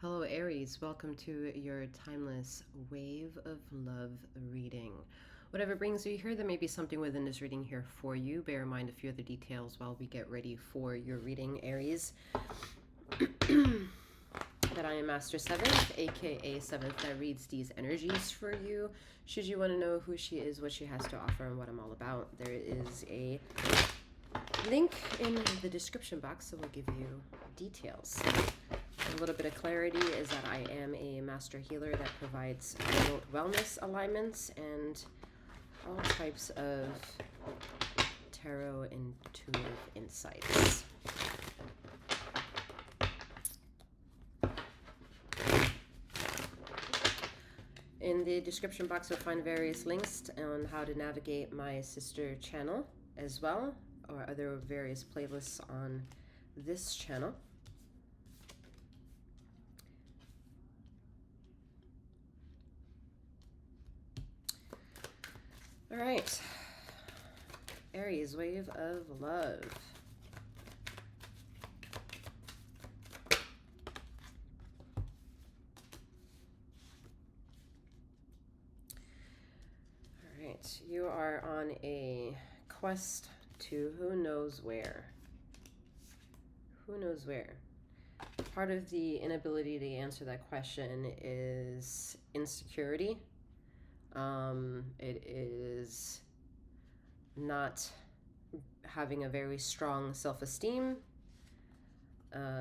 Hello, Aries. Welcome to your timeless wave of love reading. Whatever brings you here, there may be something within this reading here for you. Bear in mind a few of the details while we get ready for your reading, Aries. That I am Master 7th, aka 7th, that reads these energies for you. Should you want to know who she is, what she has to offer, and what I'm all about, there is a link in the description box that will give you details. A little bit of clarity is that I am a master healer that provides remote wellness alignments and all types of tarot intuitive insights. In the description box, you'll find various links on how to navigate my sister channel as well, or other various playlists on this channel. All right, Aries, wave of love. All right, you are on a quest to who knows where. Who knows where? Part of the inability to answer that question is insecurity. It is not having a very strong self-esteem,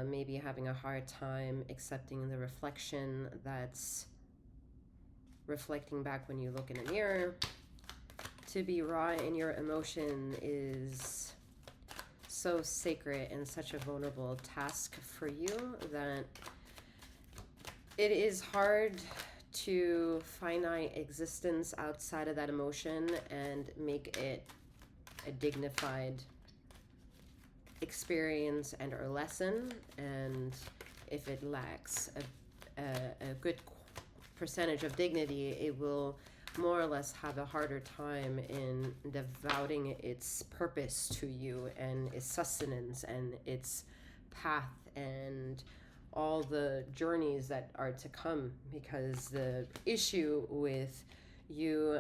maybe having a hard time accepting the reflection that's reflecting back when you look in a mirror. To be raw in your emotion is so sacred and such a vulnerable task for you that it is hard to finite existence outside of that emotion and make it a dignified experience and or lesson. And if it lacks a good percentage of dignity, it will more or less have a harder time in devoting its purpose to you and its sustenance and its path and all the journeys that are to come, because the issue with you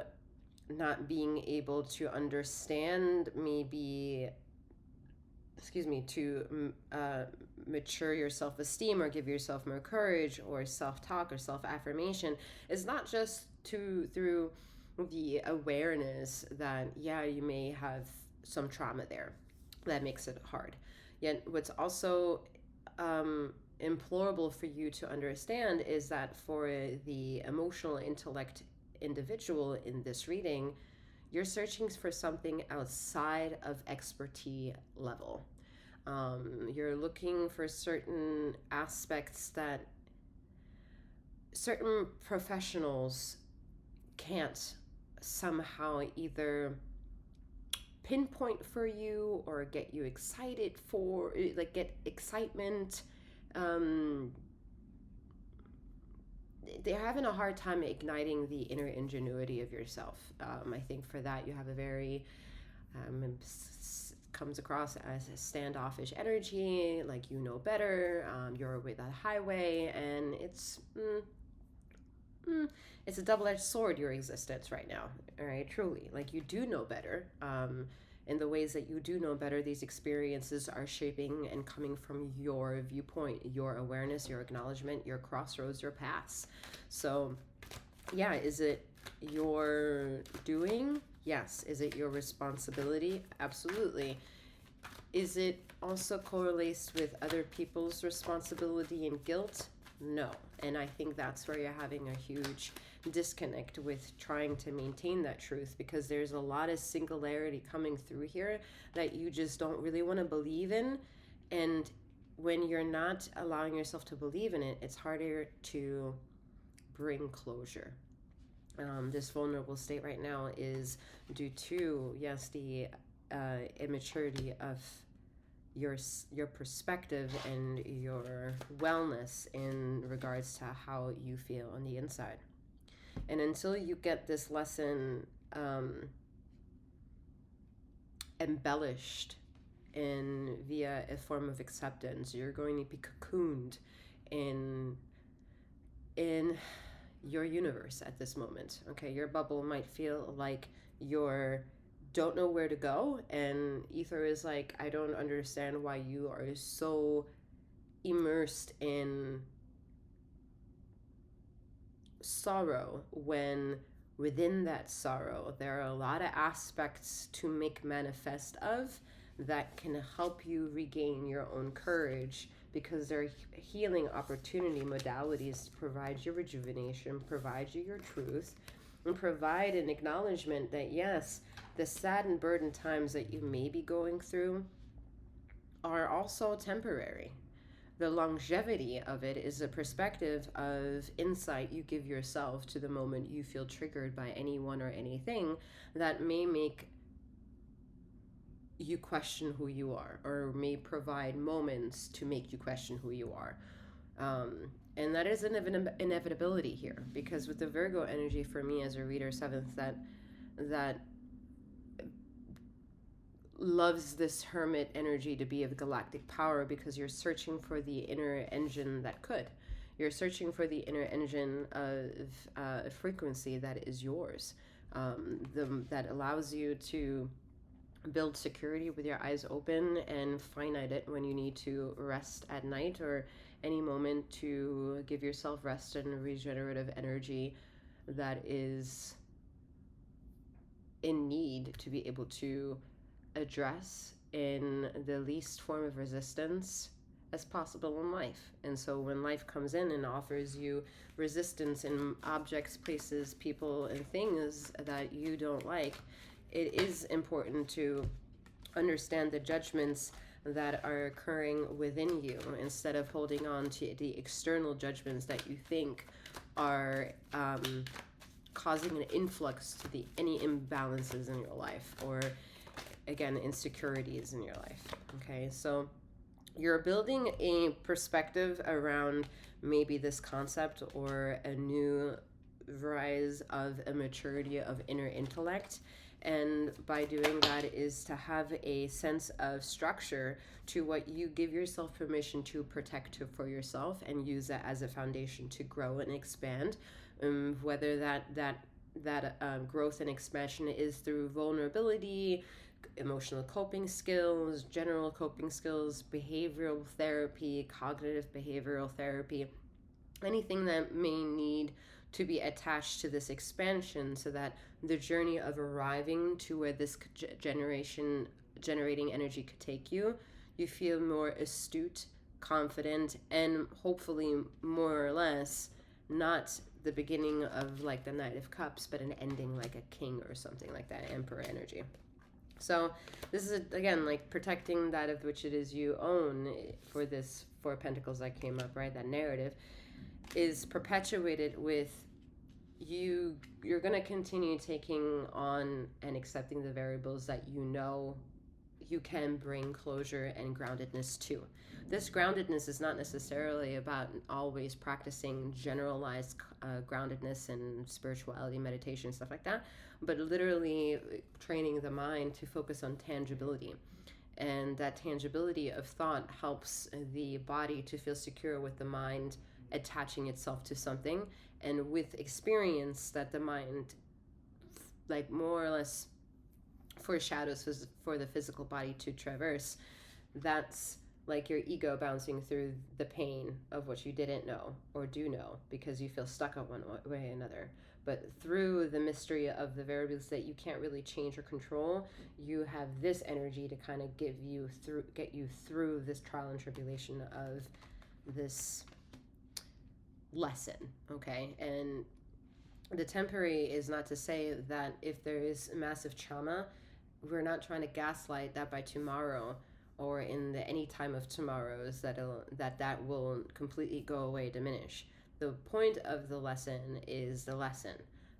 not being able to understand, maybe, to mature your self-esteem or give yourself more courage or self-talk or self-affirmation is not just through the awareness that, yeah, you may have some trauma there that makes it hard. Yet what's also implorable for you to understand is that for the emotional intellect individual in this reading, you're searching for something outside of expertise level. You're looking for certain aspects that certain professionals can't somehow either pinpoint for you or get you excited for, like get excitement. They're having a hard time igniting the inner ingenuity of yourself. I think for that you have a very comes across as a standoffish energy, like you know better, you're with that highway, and it's a double-edged sword, your existence right now. All right, truly, like you do know better. In the ways that you do know better, these experiences are shaping and coming from your viewpoint, your awareness, your acknowledgement, your crossroads, your paths. So yeah, is it your doing? Yes. Is it your responsibility? Absolutely. Is it also correlates with other people's responsibility and guilt? No. And I think that's where you're having a huge disconnect with trying to maintain that truth, because there's a lot of singularity coming through here that you just don't really want to believe in. And when you're not allowing yourself to believe in it, it's harder to bring closure. This vulnerable state right now is due to, yes, the immaturity of your perspective and your wellness in regards to how you feel on the inside. And until you get this lesson embellished in via a form of acceptance, you're going to be cocooned in in your universe at this moment. Okay, your bubble might feel like you're don't know where to go, and Ether is like, I don't understand why you are so immersed in sorrow when within that sorrow there are a lot of aspects to make manifest of that can help you regain your own courage, because there are healing opportunity modalities to provide you rejuvenation, provide you your truth, and provide an acknowledgement that yes, the sad and burdened times that you may be going through are also temporary. The longevity of it is a perspective of insight you give yourself to the moment you feel triggered by anyone or anything that may make you question who you are, or may provide moments to make you question who you are. And that is an inevitability here, because with the Virgo energy for me as a reader, seventh, that loves this hermit energy to be of galactic power, because you're searching for the inner engine that could. You're searching for the inner engine of frequency that is yours, that allows you to build security with your eyes open and finite it when you need to rest at night, or any moment to give yourself rest and regenerative energy that is in need to be able to address in the least form of resistance as possible in life. And so when life comes in and offers you resistance in objects, places, people, and things that you don't like, it is important to understand the judgments that are occurring within you, instead of holding on to the external judgments that you think are causing an influx to any imbalances in your life, or again, insecurities in your life. Okay, so you're building a perspective around maybe this concept, or a new rise of a maturity of inner intellect. And by doing that is to have a sense of structure to what you give yourself permission to protect for yourself, and use that as a foundation to grow and expand. Whether that growth and expansion is through vulnerability, emotional coping skills, general coping skills, behavioral therapy, cognitive behavioral therapy, anything that may need to be attached to this expansion, so that the journey of arriving to where this generating energy could take you, you feel more astute, confident, and hopefully more or less not the beginning of like the Knight of Cups, but an ending like a king or something like that, Emperor energy. So this is, again, like protecting that of which it is you own. For this Four of Pentacles that came up, right, that narrative is perpetuated with you're going to continue taking on and accepting the variables that you know you can bring closure and groundedness to. This groundedness is not necessarily about always practicing generalized groundedness and spirituality, meditation, stuff like that, but literally training the mind to focus on tangibility. And that tangibility of thought helps the body to feel secure, with the mind attaching itself to something, and with experience that the mind like more or less foreshadows for the physical body to traverse. That's like your ego bouncing through the pain of what you didn't know or do know, because you feel stuck on one way or another. But through the mystery of the variables that you can't really change or control, you have this energy to kind of get you through this trial and tribulation of this lesson. Okay, and the temporary is not to say that if there is massive trauma, we're not trying to gaslight that by tomorrow, or in the any time of tomorrows, that will completely go away, diminish. The point of the lesson is the lesson.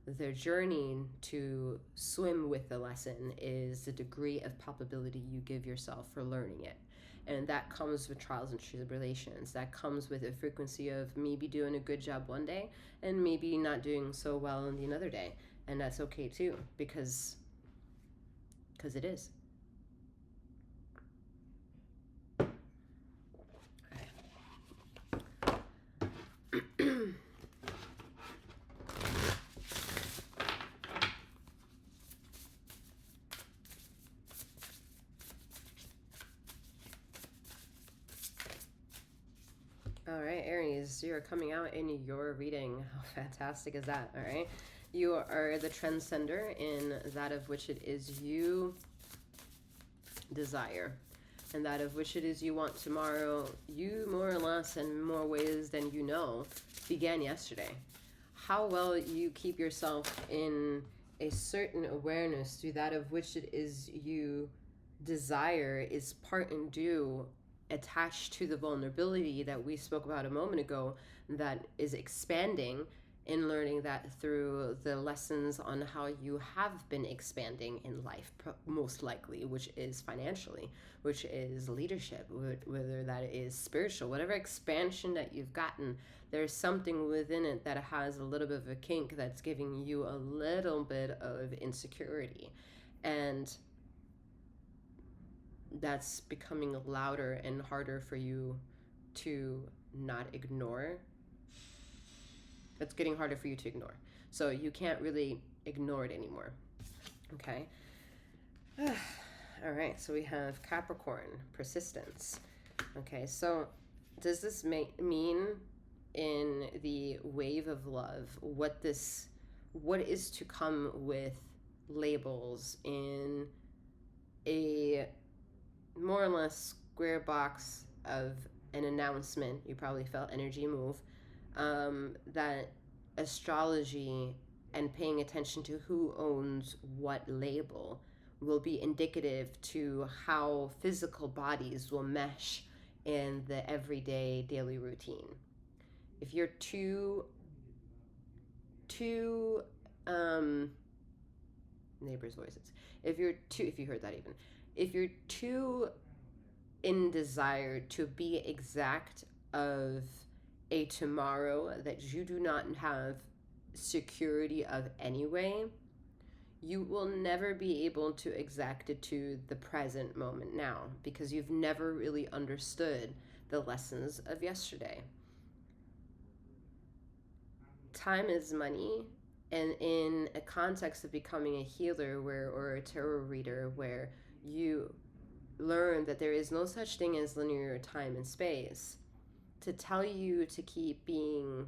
The journey to swim with the lesson is the degree of palpability you give yourself for learning it. And that comes with trials and tribulations. That comes with a frequency of maybe doing a good job one day and maybe not doing so well on the another day. And that's okay too, because it is. Aries, you're coming out in your reading. How fantastic is that? All right. You are the transcender in that of which it is you desire, and that of which it is you want tomorrow. You, more or less, in more ways than you know, began yesterday. How well you keep yourself in a certain awareness through that of which it is you desire is part and due attached to the vulnerability that we spoke about a moment ago, that is expanding, in learning that through the lessons on how you have been expanding in life, most likely, which is financially, which is leadership, whether that is spiritual, whatever expansion that you've gotten, there's something within it that has a little bit of a kink that's giving you a little bit of insecurity. And that's becoming louder and harder for you to not ignore. It's getting harder for you to ignore. So you can't really ignore it anymore. Okay. All right. So we have Capricorn, persistence. Okay. So does this mean in the wave of love what is to come with labels in a more or less square box of an announcement? You probably felt energy move. That astrology and paying attention to who owns what label will be indicative to how physical bodies will mesh in the everyday daily routine. If you're too neighbors' voices. If you heard that even. If you're too in desire to be exact of a tomorrow that you do not have security of anyway, you will never be able to exact it to the present moment now, because you've never really understood the lessons of yesterday. Time is money, and in a context of becoming a healer or a tarot reader, where you learn that there is no such thing as linear time and space, to tell you to keep being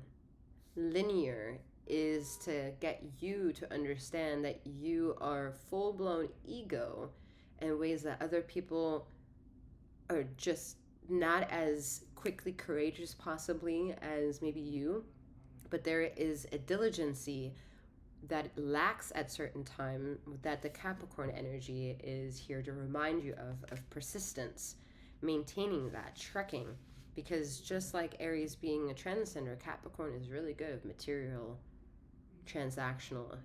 linear is to get you to understand that you are full-blown ego in ways that other people are just not as quickly courageous possibly as maybe you, but there is a diligency that lacks at certain time that the Capricorn energy is here to remind you of persistence, maintaining that, trekking. Because just like Aries being a transcender, Capricorn is really good at material, transactional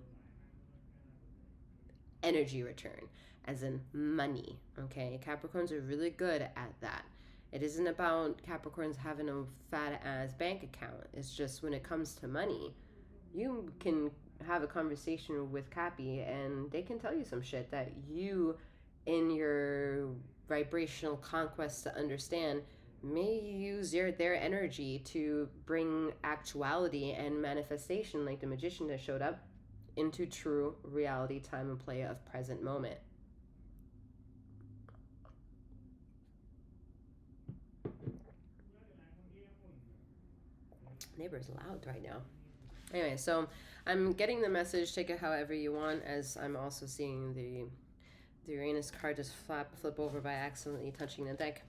energy return, as in money, okay? Capricorns are really good at that. It isn't about Capricorns having a fat-ass bank account. It's just when it comes to money, you can have a conversation with Cappy and they can tell you some shit that you, in your vibrational conquest to understand, may use their energy to bring actuality and manifestation, like the magician that showed up, into true reality, time and play of present moment. Neighbor's loud right now. Anyway, so I'm getting the message, take it however you want, as I'm also seeing the Uranus card just flip over by accidentally touching the deck.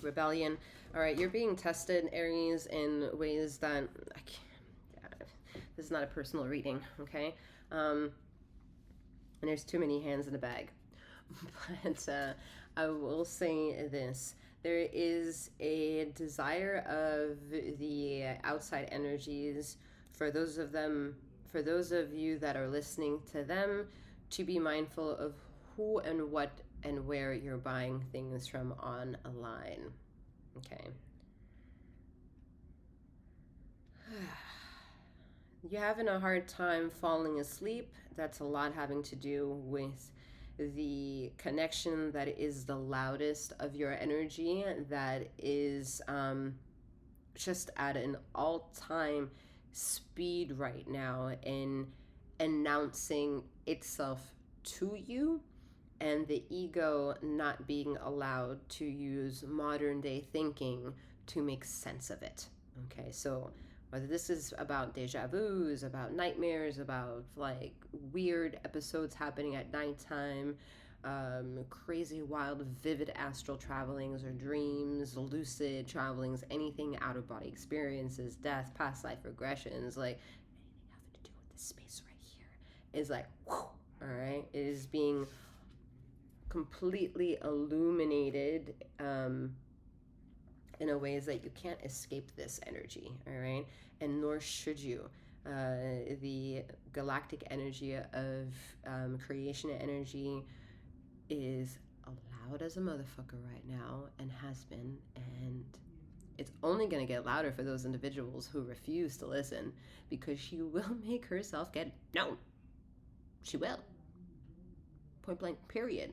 Rebellion. All right, you're being tested, Aries, in ways that this is not a personal reading, okay? And there's too many hands in the bag. But I will say this. There is a desire of the outside energies for those of you that are listening to them, to be mindful of who and what and where you're buying things from online. Okay. You're having a hard time falling asleep. That's a lot having to do with the connection that is the loudest of your energy, that is just at an all-time speed right now in announcing itself to you, and the ego not being allowed to use modern day thinking to make sense of it. Okay, so whether this is about deja vus, about nightmares, about like weird episodes happening at nighttime, crazy, wild, vivid astral travelings or dreams, lucid travelings, anything out of body experiences, death, past life regressions, like anything having to do with this space right here is like, whew, all right, it is being completely illuminated in a ways that you can't escape this energy, all right? And nor should you. The galactic energy of creation energy is loud as a motherfucker right now and has been, and it's only going to get louder for those individuals who refuse to listen, because she will make herself get known. She will. Point blank, period.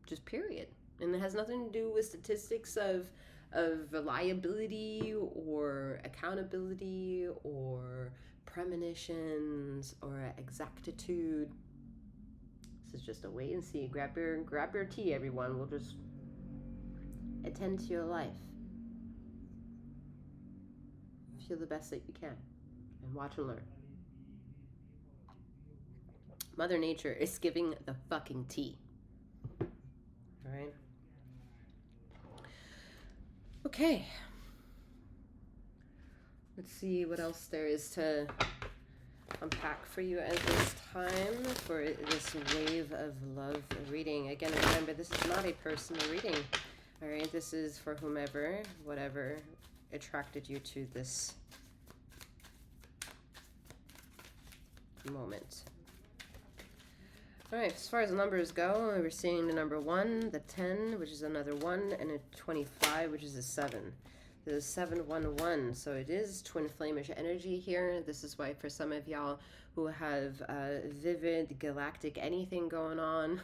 Just period. And it has nothing to do with statistics of reliability or accountability or premonitions or exactitude. This is just a wait and see. Grab your tea, everyone. We'll just attend to your life. Feel the best that you can and watch and learn. Mother Nature is giving the fucking tea. All right. Okay. Let's see what else there is to unpack for you at this time for this wave of love reading. Again, remember, this is not a personal reading. All right. This is for whomever, whatever attracted you to this moment. All right, as far as the numbers go, we're seeing the number 1, the 10, which is another 1, and a 25, which is a 7. There's 711, so it is twin flamish energy here. This is why for some of y'all who have vivid galactic anything going on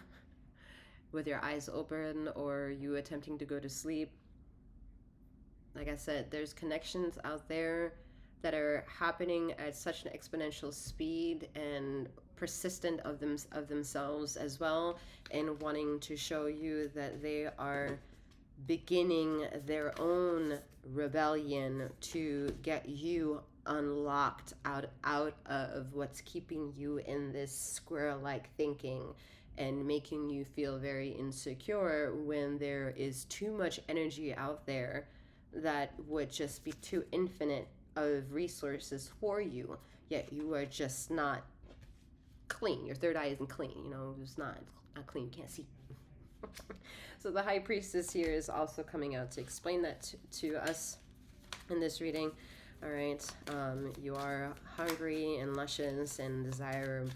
with your eyes open or you attempting to go to sleep, like I said, there's connections out there that are happening at such an exponential speed and persistent of themselves as well, and wanting to show you that they are beginning their own rebellion to get you unlocked out of what's keeping you in this square-like thinking and making you feel very insecure when there is too much energy out there that would just be too infinite of resources for you, yet you are just not clean. Your third eye isn't clean, it's not clean, you can't see. So the High Priestess here is also coming out to explain that to us in this reading. All right, you are hungry and luscious and desiring.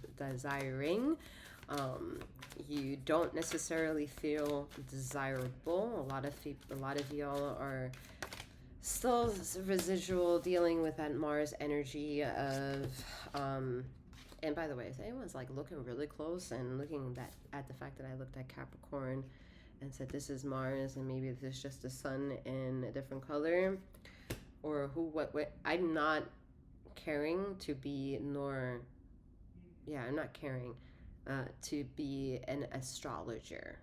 You don't necessarily feel desirable. A lot of y'all are still residual dealing with that Mars energy of and by the way, if anyone's like looking really close and looking at the fact that I looked at Capricorn and said this is Mars and maybe this is just the sun in a different color, or what I'm not caring to be I'm not caring to be an astrologer.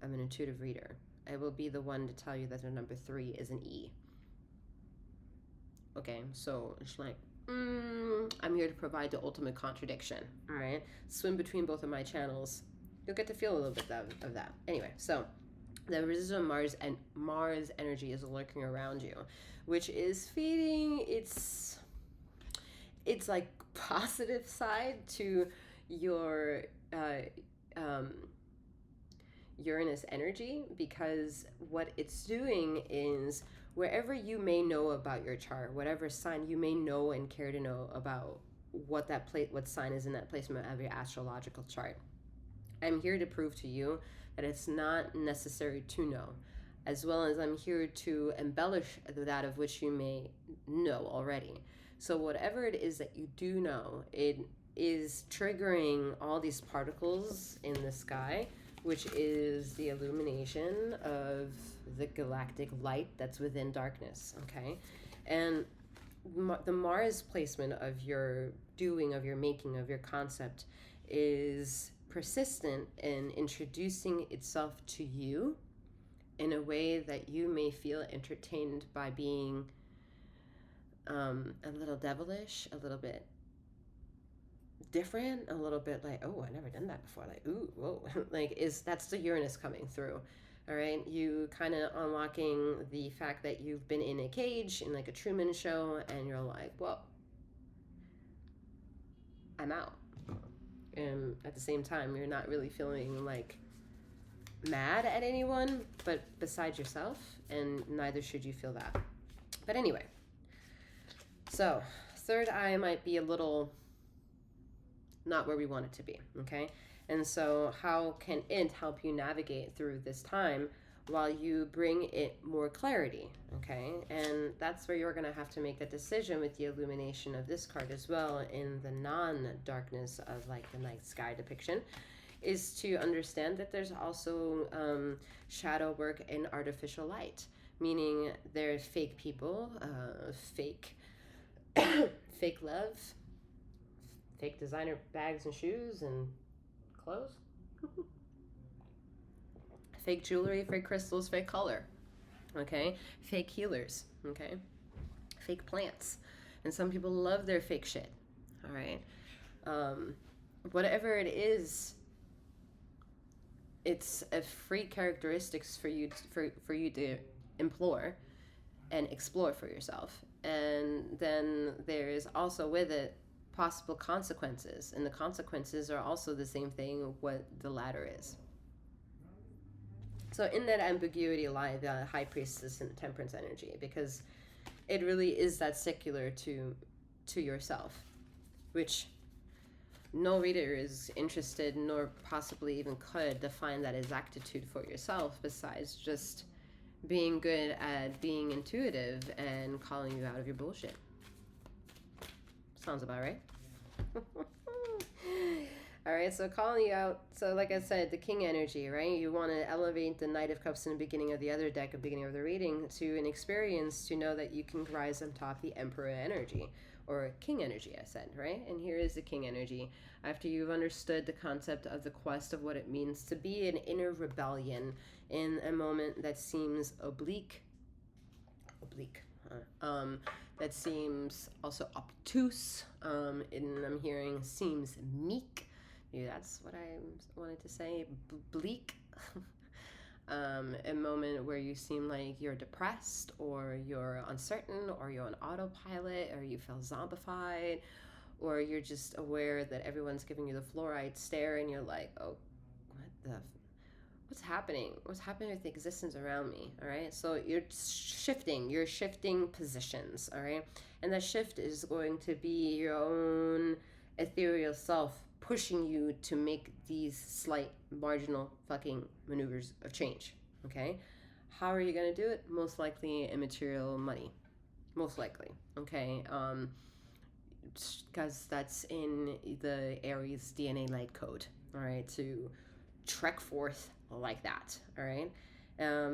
I'm an intuitive reader. I will be the one to tell you that the number 3 is an E. Okay, so it's like, I'm here to provide the ultimate contradiction. All right, swim between both of my channels. You'll get to feel a little bit of that. Anyway, so the residual Mars energy is lurking around you, which is feeding its like positive side to your Uranus energy, because what it's doing is wherever you may know about your chart, whatever sign you may know and care to know about what sign is in that placement of your astrological chart, I'm here to prove to you that it's not necessary to know, as well as I'm here to embellish that of which you may know already. So whatever it is that you do know, it is triggering all these particles in the sky, which is the illumination of the galactic light that's within darkness, okay? And the Mars placement of your doing, of your making, of your concept is persistent in introducing itself to you in a way that you may feel entertained by being a little devilish, a little bit different, a little bit like, oh, I never done that before, like, ooh, whoa. Like, that's the Uranus coming through. All right, you kind of unlocking the fact that you've been in a cage in like a Truman Show, and you're like, whoa, I'm out. And at the same time, you're not really feeling like mad at anyone but besides yourself, and neither should you feel that. But anyway, so third eye might be a little not where we want it to be, okay? And so how can it help you navigate through this time while you bring it more clarity, okay? And that's where you're going to have to make the decision with the illumination of this card as well, in the non-darkness of like the night sky depiction, is to understand that there's also shadow work in artificial light, meaning there's fake people, fake fake love, fake designer bags and shoes and clothes, fake jewelry, fake crystals, fake color, okay? Fake healers, okay? Fake plants. And some people love their fake shit, all right? Whatever it is, it's a free characteristics for you to implore and explore for yourself. And then there is also with it possible consequences, and the consequences are also the same thing what the latter is. So in that ambiguity lie the High Priestess and Temperance energy, because it really is that secular to yourself, which no reader is interested nor possibly even could define that exactitude for yourself, besides just being good at being intuitive and calling you out of your bullshit. Sounds about right. All right, so calling you out. So like I said, the King energy, right? You want to elevate the Knight of Cups in the beginning of the other deck, at the beginning of the reading, to an experience to know that you can rise on top the Emperor energy, or King energy, I said, right? And here is the King energy. After you've understood the concept of the quest of what it means to be an inner rebellion in a moment that seems oblique, that seems also obtuse, and I'm hearing seems meek. Maybe that's what I wanted to say. Bleak. A moment where you seem like you're depressed, or you're uncertain, or you're on autopilot, or you feel zombified, or you're just aware that everyone's giving you the fluoride stare, and you're like, oh, what's happening? What's happening with the existence around me? All right. So you're shifting positions. All right. And that shift is going to be your own ethereal self pushing you to make these slight marginal fucking maneuvers of change. Okay. How are you going to do it? Most likely immaterial money. Most likely. Okay. Because that's in the Aries DNA light code. All right. To trek forth like that. All right.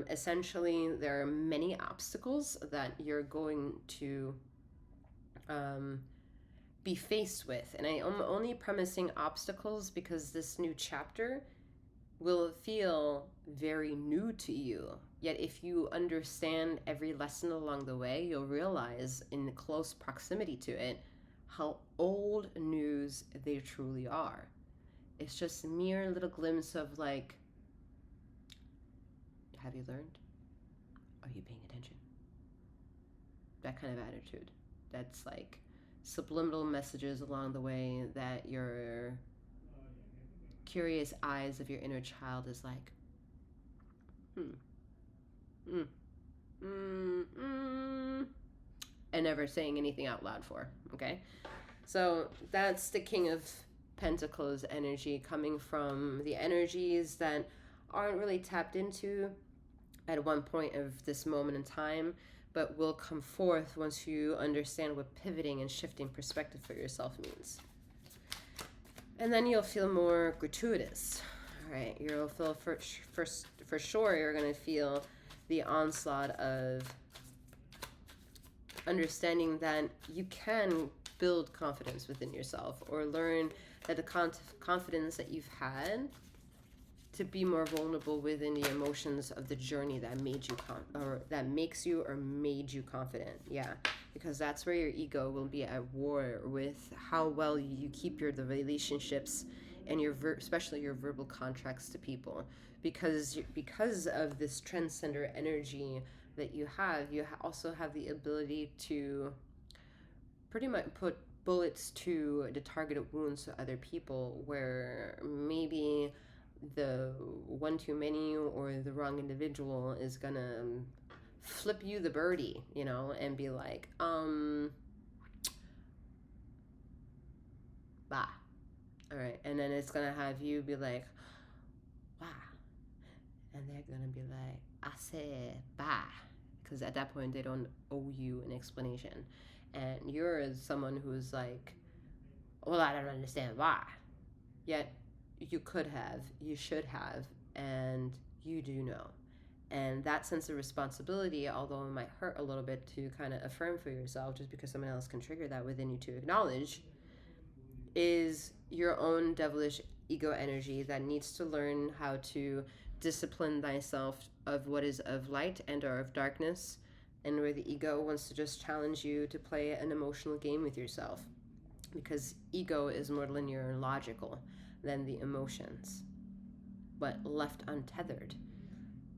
Essentially, there are many obstacles that you're going to be faced with, and I am only premising obstacles because this new chapter will feel very new to you. Yet if you understand every lesson along the way, you'll realize in close proximity to it how old news they truly are. It's just a mere little glimpse of like, have you learned? Are you paying attention? That kind of attitude. That's like subliminal messages along the way that your curious eyes of your inner child is like, and never saying anything out loud for, okay? So that's the King of Pentacles energy, coming from the energies that aren't really tapped into at one point of this moment in time, but will come forth once you understand what pivoting and shifting perspective for yourself means. And then you'll feel more gratuitous. All right, you'll feel for sure you're going to feel the onslaught of understanding that you can build confidence within yourself, or learn that the confidence that you've had to be more vulnerable within the emotions of the journey that made you or that makes you or made you confident. Yeah, because that's where your ego will be at war with how well you keep the relationships and especially your verbal contracts to people, because of this transcender energy that you have. You also have the ability to pretty much put bullets to the targeted wounds to other people, where maybe the one too many or the wrong individual is gonna flip you the birdie, you know, and be like, bah. All right. And then it's gonna have you be like, wow. And they're gonna be like, I said bah. Because at that point, they don't owe you an explanation. And you're someone who's like, well, I don't understand why. Yet, you could have, you should have, and you do know. And that sense of responsibility, although it might hurt a little bit to kind of affirm for yourself, just because someone else can trigger that within you to acknowledge, is your own devilish ego energy that needs to learn how to discipline thyself of what is of light and or of darkness, and where the ego wants to just challenge you to play an emotional game with yourself, because ego is more linear and logical than the emotions. But left untethered,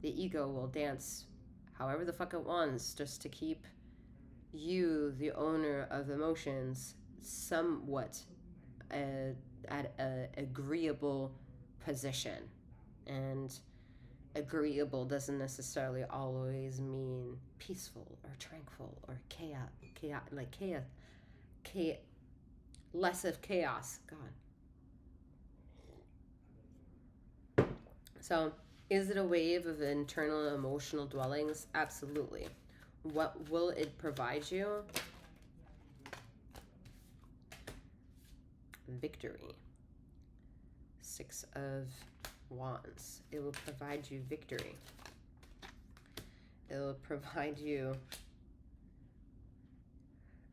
the ego will dance however the fuck it wants just to keep you, the owner of emotions, somewhat at an agreeable position. And agreeable doesn't necessarily always mean peaceful or tranquil or less of chaos. God. So, is it a wave of internal emotional dwellings? Absolutely. What will it provide you? Victory. 6 of Wands. It will provide you victory. It will provide you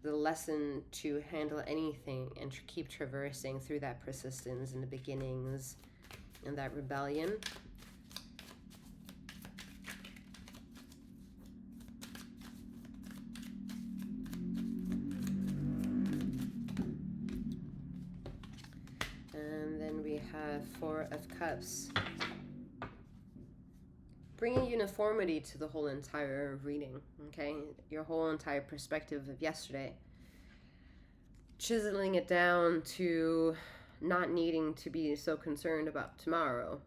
the lesson to handle anything and to keep traversing through that persistence in the beginnings and that rebellion. And then we have 4 of Cups. Bringing uniformity to the whole entire reading, okay? Your whole entire perspective of yesterday. Chiseling it down to not needing to be so concerned about tomorrow.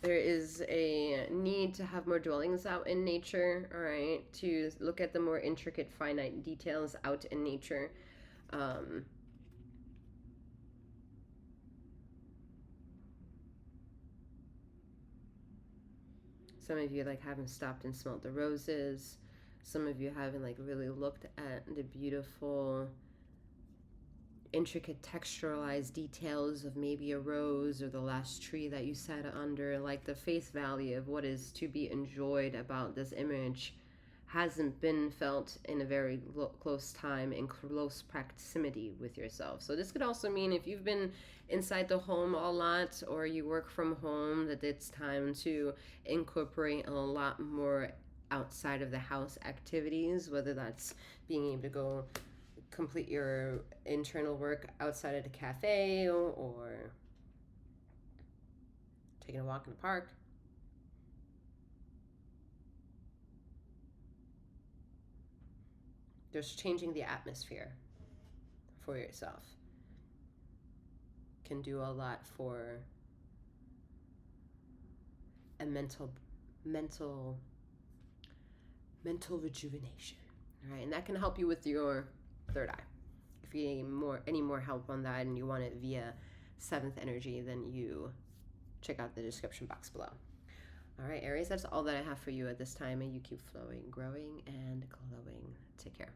There is a need to have more dwellings out in nature, all right? To look at the more intricate, finite details out in nature. Some of you like haven't stopped and smelled the roses. Some of you haven't like really looked at the beautiful, intricate texturalized details of maybe a rose or the last tree that you sat under. Like the face value of what is to be enjoyed about this image hasn't been felt in a very close time, in close proximity with yourself. So this could also mean if you've been inside the home a lot or you work from home, that it's time to incorporate a lot more outside of the house activities, whether that's being able to go complete your internal work outside of the cafe or taking a walk in the park. Just changing the atmosphere for yourself can do a lot for a mental rejuvenation, right? And that can help you with your third eye. If you need any more help on that and you want it via 7th energy, then you check out the description box below. All right, Aries, that's all that I have for you at this time, and you keep flowing, growing, and glowing. Take care.